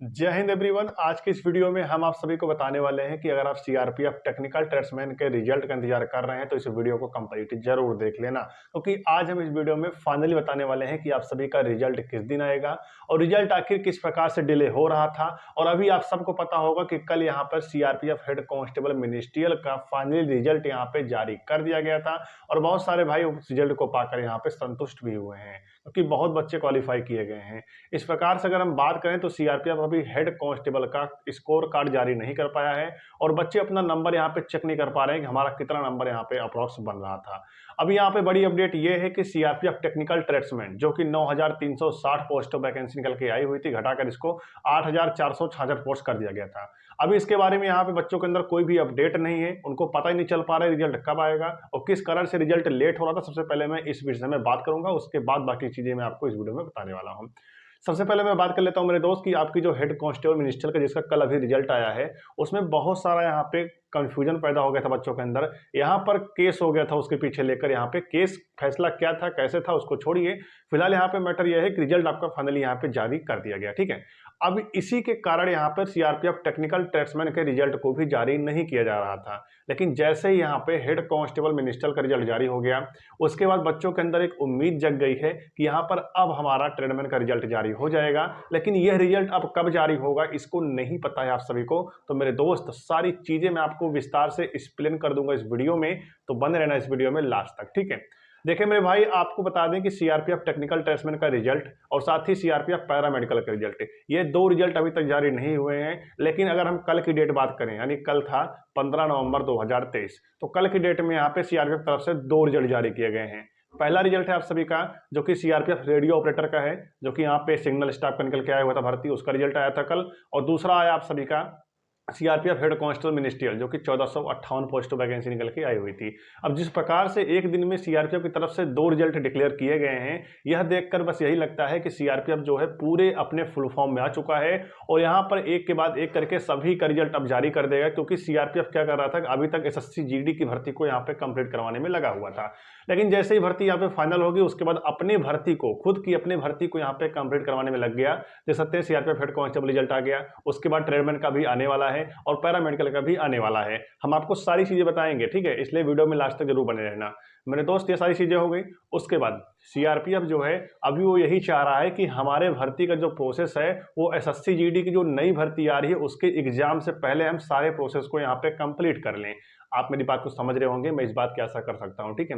जय हिंद एवरीवन। आज की इस वीडियो में हम आप सभी को बताने वाले हैं कि अगर आप सीआरपीएफ टेक्निकल ट्रेड्समैन के रिजल्ट का इंतजार कर रहे हैं तो इस वीडियो को कंप्लीट जरूर देख लेना, क्योंकि आज हम इस वीडियो में फाइनली बताने वाले हैं कि आप सभी का रिजल्ट किस दिन आएगा और रिजल्ट आखिर किस प्रकार से डिले हो रहा था। और अभी आप सबको पता होगा कि कल यहाँ पर सीआरपीएफ हेड कांस्टेबल मिनिस्ट्रियल का फाइनली रिजल्ट यहाँ पे जारी कर दिया गया था और बहुत सारे भाई उस रिजल्ट को पाकर यहाँ पे संतुष्ट भी हुए हैं, क्योंकि बहुत बच्चे क्वालिफाई किए गए हैं। इस प्रकार से अगर हम बात करें तो सीआरपीएफ अभी हेड कांस्टेबल का स्कोर कार्ड जारी नहीं कर पाया है और बच्चे अपना नंबर यहाँ पे चेक नहीं कर पा रहे हैं कि हमारा कितना नंबर यहाँ पे अप्रॉक्स बन रहा था। अभी यहाँ पे बड़ी अपडेट ये है कि सीआरपीएफ टेक्निकल ट्रेड्समैन जो कि 9360 पोस्ट वैकेंसी निकल के आई हुई थी, घटाकर इसको 8466 पोस्ट कर दिया गया था। अभी इसके बारे में यहाँ पे बच्चों के अंदर कोई भी अपडेट नहीं है, उनको पता ही नहीं चल पा रहा है रिजल्ट कब आएगा और किस कारण से रिजल्ट लेट हो रहा था। सबसे पहले मैं इस विषय में बात करूंगा, उसके बाद बाकी चीजें मैं आपको इस वीडियो में बताने वाला हूँ। सबसे पहले मैं बात कर लेता हूं मेरे दोस्त की आपकी जो हेड कांस्टेबल मिनिस्टर का जिसका कल अभी रिजल्ट आया है, उसमें बहुत सारा यहाँ पे कंफ्यूजन पैदा हो गया था बच्चों के अंदर। यहाँ पर केस हो गया था उसके पीछे लेकर, यहाँ पे केस फैसला क्या था कैसे था उसको छोड़िए, फिलहाल यहाँ पे मैटर यह है कि रिजल्ट आपका फाइनली यहाँ पे जारी कर दिया गया, ठीक है। अब इसी के कारण यहाँ पर सीआरपीएफ टेक्निकल ट्रेड्समैन के रिजल्ट को भी जारी नहीं किया जा रहा था, लेकिन जैसे ही यहाँ पे हेड कांस्टेबल मिनिस्टर का रिजल्ट जारी हो गया उसके बाद बच्चों के अंदर एक उम्मीद जग गई है कि यहाँ पर अब हमारा ट्रेडमैन का रिजल्ट जारी हो जाएगा। लेकिन यह रिजल्ट अब कब जारी होगा इसको नहीं पता है आप सभी को, तो मेरे दोस्त सारी चीजें मैं आपको विस्तार से एक्सप्लेन कर दूंगा इस वीडियो में, तो बने रहना इस वीडियो में लास्ट तक, ठीक है। देखिए मेरे भाई, आपको बता दें कि सीआरपीएफ टेक्निकल ट्रेड्समैन का रिजल्ट और साथ ही सीआरपीएफ पैरामेडिकल का रिजल्ट, ये दो रिजल्ट अभी तक जारी नहीं हुए हैं। लेकिन अगर हम कल की डेट बात करें, यानी कल था 15 नवंबर 2023, तो कल की डेट में यहाँ पे सीआरपीएफ तरफ से दो रिजल्ट जारी किए गए हैं। पहला रिजल्ट है आप सभी का जो कि सीआरपीएफ रेडियो ऑपरेटर का है, जो कि यहाँ पे सिग्नल स्टाफ का निकल के आया हुआ था भर्ती, उसका रिजल्ट आया था कल। और दूसरा आया आप सभी का सीआरपीएफ हेड कांस्टेबल मिनिस्ट्रियल, जो कि 1458 पोस्ट वैकेंसी निकल के आई हुई थी। अब जिस प्रकार से एक दिन में सीआरपीएफ की तरफ से दो रिजल्ट डिक्लेयर किए गए हैं, यह देखकर बस यही लगता है कि सीआरपीएफ जो है पूरे अपने फुल फॉर्म में आ चुका है और यहाँ पर एक के बाद एक करके सभी का रिजल्ट अब जारी कर देगा। क्योंकि सीआरपीएफ क्या कर रहा था, अभी तक एसएससी जीडी की भर्ती को यहाँ पे कंप्लीट करवाने में लगा हुआ था, लेकिन जैसे ही भर्ती यहाँ पे फाइनल होगी उसके बाद अपनी भर्ती को, खुद की अपनी भर्ती को यहाँ पे कंप्लीट करवाने में लग गया। देख सकते हैं सीआरपीएफ हेड कांस्टेबल रिजल्ट आ गया, उसके बाद ट्रेडमैन का भी आने वाला है और पैरामेडिकल का भी आने वाला है। हम आपको सारी चीजें बताएंगे, ठीक है, इसलिए वीडियो में लास्ट तक जरूर बने रहना मेरे दोस्त। ये सारी चीजें हो गई, उसके बाद सीआरपीएफ जो है अभी वो यही चाह रहा है कि हमारे भर्ती का जो प्रोसेस है वो एसएससी जीडी की जो नई भर्ती आ रही है उसके एग्जाम से पहले हम सारे प्रोसेस को यहाँ पे कंप्लीट कर लें। आप मेरी बात को समझ रहे होंगे, मैं इस बात की आशा कर सकता हूँ, ठीक है।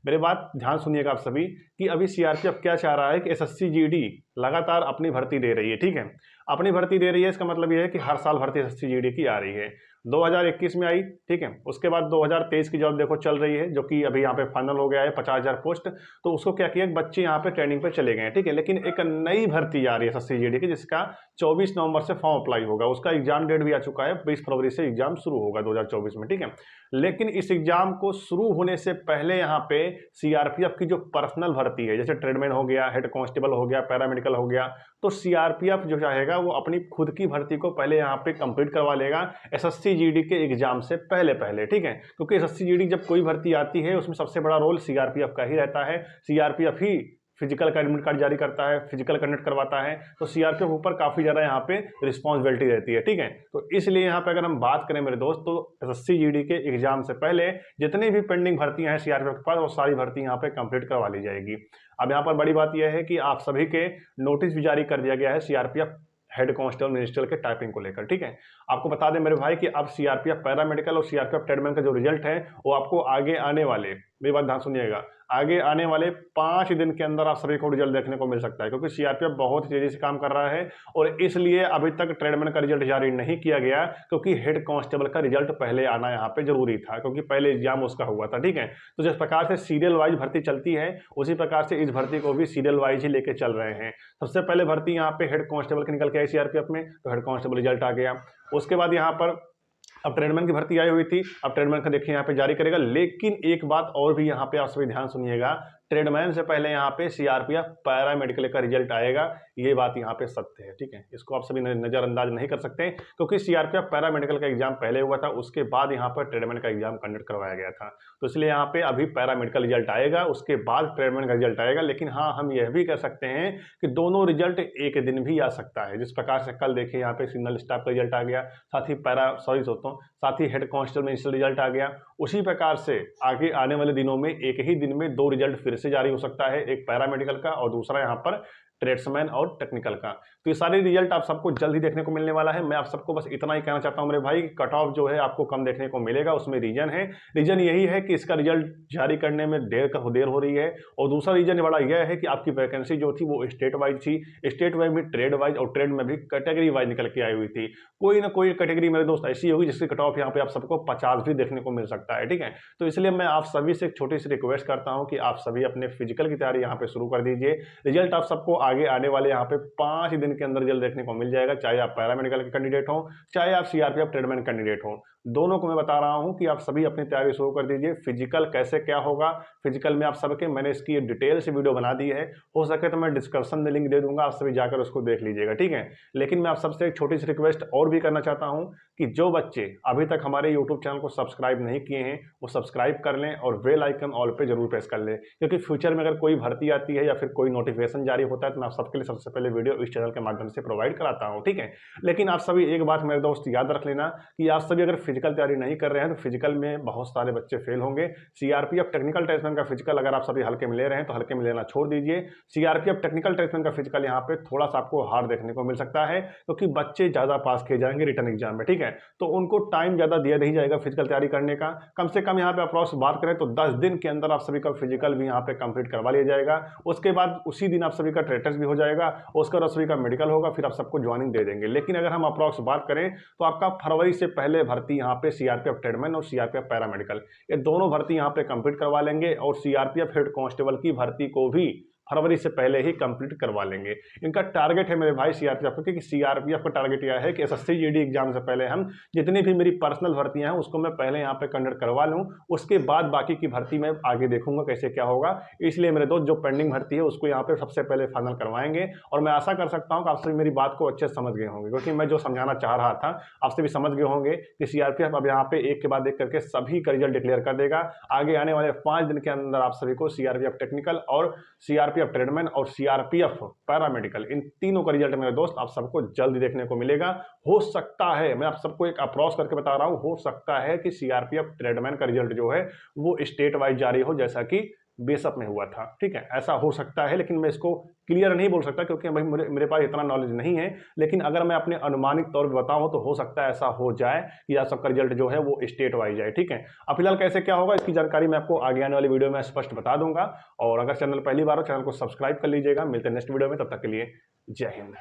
मेरी बात ध्यान सुनिएगा आप सभी कि अभी सीआरपीएफ क्या चाह रहा है कि एसएससी जीडी लगातार अपनी भर्ती दे रही है, ठीक है। अपनी भर्ती दे रही है, इसका मतलब यह है कि हर साल भर्ती एसएससी जीडी की आ रही है। 2021 में आई, ठीक है, उसके बाद 2023 की जॉब देखो चल रही है, जो कि अभी यहाँ पे फाइनल हो गया है 50,000 पोस्ट। तो उसको क्या किया, बच्चे यहाँ पे ट्रेनिंग पे चले गए हैं, ठीक है। लेकिन एक नई भर्ती आ रही है एसएससी जीडी की, जिसका 24 नवंबर से फॉर्म अप्लाई होगा, उसका एग्जाम डेट भी आ चुका है, 20 फरवरी से एग्जाम शुरू होगा 2024 में, ठीक है। लेकिन इस एग्जाम को शुरू होने से पहले यहाँ पे सीआरपीएफ की जो पर्सनल भर्ती है, जैसे ट्रेडमैन हो गया, हेड कांस्टेबल हो गया, पैरामेडिकल हो गया, तो सीआरपीएफ जो चाहेगा वो अपनी खुद की भर्ती को पहले यहाँ पे कंप्लीट करवा लेगा एसएससी जीडी के एग्जाम से पहले पहले, ठीक है। क्योंकि एसएससी जीडी जब कोई भर्ती आती है उसमें सबसे बड़ा रोल सीआरपीएफ का ही रहता है। सीआरपीएफ ही फिजिकल का एडमिट कार्ड जारी करता है, फिजिकल कंडक्ट करवाता है, तो सीआरपीएफ ऊपर काफी ज्यादा यहाँ पे रिस्पॉन्सिबिलिटी रहती है, ठीक है। तो इसलिए यहाँ पे अगर हम बात करें मेरे दोस्त, तो एसएससी जीडी के एग्जाम से पहले जितनी भी पेंडिंग भर्तियां हैं सीआरपीएफ के पास, वो सारी भर्ती यहाँ पे कंप्लीट करवा ली जाएगी। अब यहाँ पर बड़ी बात यह है कि आप सभी के नोटिस भी जारी कर दिया गया है सीआरपीएफ हेड कांस्टेबल मिनिस्ट्रियल के टाइपिंग को लेकर, ठीक है। आपको बता दें मेरे भाई कि अब सीआरपीएफ पैरामेडिकल और सीआरपीएफ ट्रेडमैन का जो रिजल्ट है वो आपको आगे आने वाले, मेरी बात ध्यान सुनिएगा, आगे आने वाले 5 दिन के अंदर आप सभी को रिजल्ट देखने को मिल सकता है। क्योंकि सीआरपीएफ बहुत तेजी से काम कर रहा है और इसलिए अभी तक ट्रेडमैन का रिजल्ट जारी नहीं किया गया, क्योंकि हेड कांस्टेबल का रिजल्ट पहले आना यहाँ पे जरूरी था, क्योंकि पहले एग्जाम उसका हुआ था, ठीक है। तो जिस प्रकार से सीरियल वाइज भर्ती चलती है उसी प्रकार से इस भर्ती को भी सीरियल वाइज ही लेके चल रहे हैं। सबसे पहले भर्ती यहाँ पे हेड कांस्टेबल की निकल के आई सीआरपीएफ में, तो हेड कांस्टेबल रिजल्ट आ गया। उसके बाद यहाँ पर अब ट्रेडमैन की भर्ती आई हुई थी, अब ट्रेडमैन का देखिए यहाँ पे जारी करेगा। लेकिन एक बात और भी यहाँ पे आप सभी ध्यान सुनिएगा, ट्रेडमैन से पहले यहाँ पे सीआरपीएफ पैरामेडिकल का रिजल्ट आएगा, ये बात यहाँ पे सत्य है। ठीक है, इसको आप सभी नजरअंदाज नहीं कर सकते, क्योंकि सीआरपीएफ पैरामेडिकल का एग्जाम पहले हुआ था, उसके बाद यहाँ पर ट्रेडमैन का एग्जाम कंडक्ट करवाया गया था। तो इसलिए यहाँ पे अभी पैरामेडिकल रिजल्ट आएगा, उसके बाद ट्रेडमैन का रिजल्ट आएगा। लेकिन हाँ, हम यह भी कह सकते हैं कि दोनों रिजल्ट एक दिन भी आ सकता है। जिस प्रकार से कल देखिए यहाँ पे सिग्नल स्टाफ का रिजल्ट आ गया, साथ ही साथ ही हेड कांस्टेबल में रिजल्ट आ गया, उसी प्रकार से आगे आने वाले दिनों में एक ही दिन में दो रिजल्ट फिर से जारी हो सकता है, एक पैरामेडिकल का और दूसरा यहाँ पर ट्रेड्समैन और टेक्निकल का। तो ये सारे रिजल्ट आप सबको जल्द ही देखने को मिलने वाला है। मैं आप सबको बस इतना ही कहना चाहता हूं मेरे भाई, कट ऑफ जो है आपको कम देखने को मिलेगा, उसमें रीजन यही है कि इसका रिजल्ट जारी करने में देर हो रही है। और दूसरा रीजन बड़ा यह है कि आपकी वैकेंसी जो थी वो स्टेट वाइज थी, स्टेट वाइज भी ट्रेड वाइज और ट्रेड में भी कैटेगरी वाइज निकल के आई हुई थी। कोई ना कोई कैटेगरी मेरे दोस्त ऐसी होगी जिसकी कट ऑफ यहाँ पे आप सबको 50 भी देखने को मिल सकता है। ठीक है, तो इसलिए मैं आप सभी से एक छोटी सी रिक्वेस्ट करता हूं कि आप सभी अपने फिजिकल की तैयारी यहाँ पे शुरू कर दीजिए। रिजल्ट आप सबको आगे आने वाले यहाँ पे 5 दिन के अंदर रिजल्ट देखने को मिल जाएगा, चाहे आप पैरामेडिकल के कैंडिडेट हो, चाहे आप सीआरपीएफ ट्रेडमैन कैंडिडेट हो। दोनों को मैं बता रहा हूं कि आप सभी अपनी तैयारी शुरू कर दीजिए। फिजिकल कैसे क्या होगा, फिजिकल में आप सबके मैंने इसकी डिटेल से वीडियो बना दी है, हो सके तो मैं डिस्क्रिप्शन में लिंक दे दूंगा, आप सभी जाकर उसको देख लीजिएगा। ठीक है, लेकिन मैं आप सबसे एक छोटी सी रिक्वेस्ट और भी करना चाहता हूं कि जो बच्चे अभी तक हमारे यूट्यूब चैनल को सब्सक्राइब नहीं किए हैं वो सब्सक्राइब कर लें और बेल आइकन ऑल पे जरूर प्रेस कर लें, क्योंकि फ्यूचर में अगर कोई भर्ती आती है या फिर कोई नोटिफिकेशन जारी होता है तो मैं आप सबके लिए सबसे पहले वीडियो इस चैनल के माध्यम से प्रोवाइड कराता हूं। ठीक है, लेकिन आप सभी एक बात मेरे दोस्त याद रख लेना कि आप सभी अगर फिजिकल तैयारी नहीं कर रहे हैं तो फिजिकल में बहुत सारे बच्चे फेल होंगे। सीआरपीएफ टेक्निकल ट्रेड्समैन का फिजिकल अगर आप सभी हल्के में ले रहे हैं तो हल्के में लेना छोड़ दीजिए। सीआरपीएफ टेक्निकल ट्रेड्समैन का फिजिकल यहाँ पे थोड़ा सा आपको हार्ड देखने को मिल सकता है, क्योंकि बच्चे ज्यादा पास किए जाएंगे रिटर्न एग्जाम में। ठीक है, तो उनको टाइम ज्यादा दिया नहीं जाएगा फिजिकल तैयारी करने का। कम से कम यहाँ पे अप्रॉक्स बात करें तो 10 दिन के अंदर आप सभी का फिजिकल भी यहाँ पे कंप्लीट करवा लिया जाएगा। उसके बाद उसी दिन आप सभी का ट्रेड टेस्ट भी हो जाएगा, उसके बाद सभी का मेडिकल होगा, फिर आप सबको ज्वाइनिंग दे देंगे। लेकिन अगर हम अप्रॉक्स बात करें तो आपका फरवरी से पहले भर्ती यहाँ पे सीआरपीएफ ट्रेडमैन और सीआरपीएफ पैरामेडिकल ये दोनों भर्ती यहाँ पे कंप्लीट करवा लेंगे, और सीआरपीएफ हेड कांस्टेबल की भर्ती को भी फरवरी से पहले ही कंप्लीट करवा लेंगे। इनका टारगेट है मेरे भाई सीआरपीएफ, क्योंकि सीआरपीएफ का टारगेट यह है कि एसएससी जीडी एग्जाम से पहले हम जितनी भी मेरी पर्सनल भर्तियां हैं उसको मैं पहले यहाँ पे कंडक्ट करवा लूँ, उसके बाद बाकी की भर्ती में आगे देखूंगा कैसे क्या होगा। इसलिए मेरे दोस्त जो पेंडिंग भर्ती है उसको यहाँ पे सबसे पहले फाइनल करवाएंगे। और मैं आशा कर सकता हूँ कि आप सभी मेरी बात को अच्छे से समझ गए होंगे, क्योंकि मैं जो समझाना चाह रहा था आप सभी समझ गए होंगे कि सीआरपीएफ अब यहाँ पे एक के बाद एक करके सभी का रिजल्ट डिक्लेयर कर देगा। आगे आने वाले 5 दिन के अंदर आप सभी को सीआरपीएफ टेक्निकल और सीआरपीएफ ट्रेडमैन और सीआरपीएफ पैरामेडिकल इन तीनों का रिजल्ट मेरे दोस्त आप सबको जल्दी देखने को मिलेगा। हो सकता है, मैं आप सबको एक अप्रॉक्स करके बता रहा हूं, हो सकता है कि सीआरपीएफ ट्रेडमैन का रिजल्ट जो है वो स्टेट वाइज जारी हो, जैसा कि बेसअप में हुआ था। ठीक है, ऐसा हो सकता है, लेकिन मैं इसको क्लियर नहीं बोल सकता क्योंकि भाई मेरे पास इतना नॉलेज नहीं है। लेकिन अगर मैं अपने अनुमानित तौर पर बताऊं तो हो सकता है ऐसा हो जाए कि आप सबका रिजल्ट जो है वो स्टेट वाइज जाए। ठीक है, अब फिलहाल कैसे क्या होगा इसकी जानकारी मैं आपको आगे आने वाली वीडियो में स्पष्ट बता दूंगा। और अगर चैनल पहली बार हो, चैनल को सब्सक्राइब कर लीजिएगा। मिलते हैं नेक्स्ट वीडियो में, तब तक के लिए जय हिंद।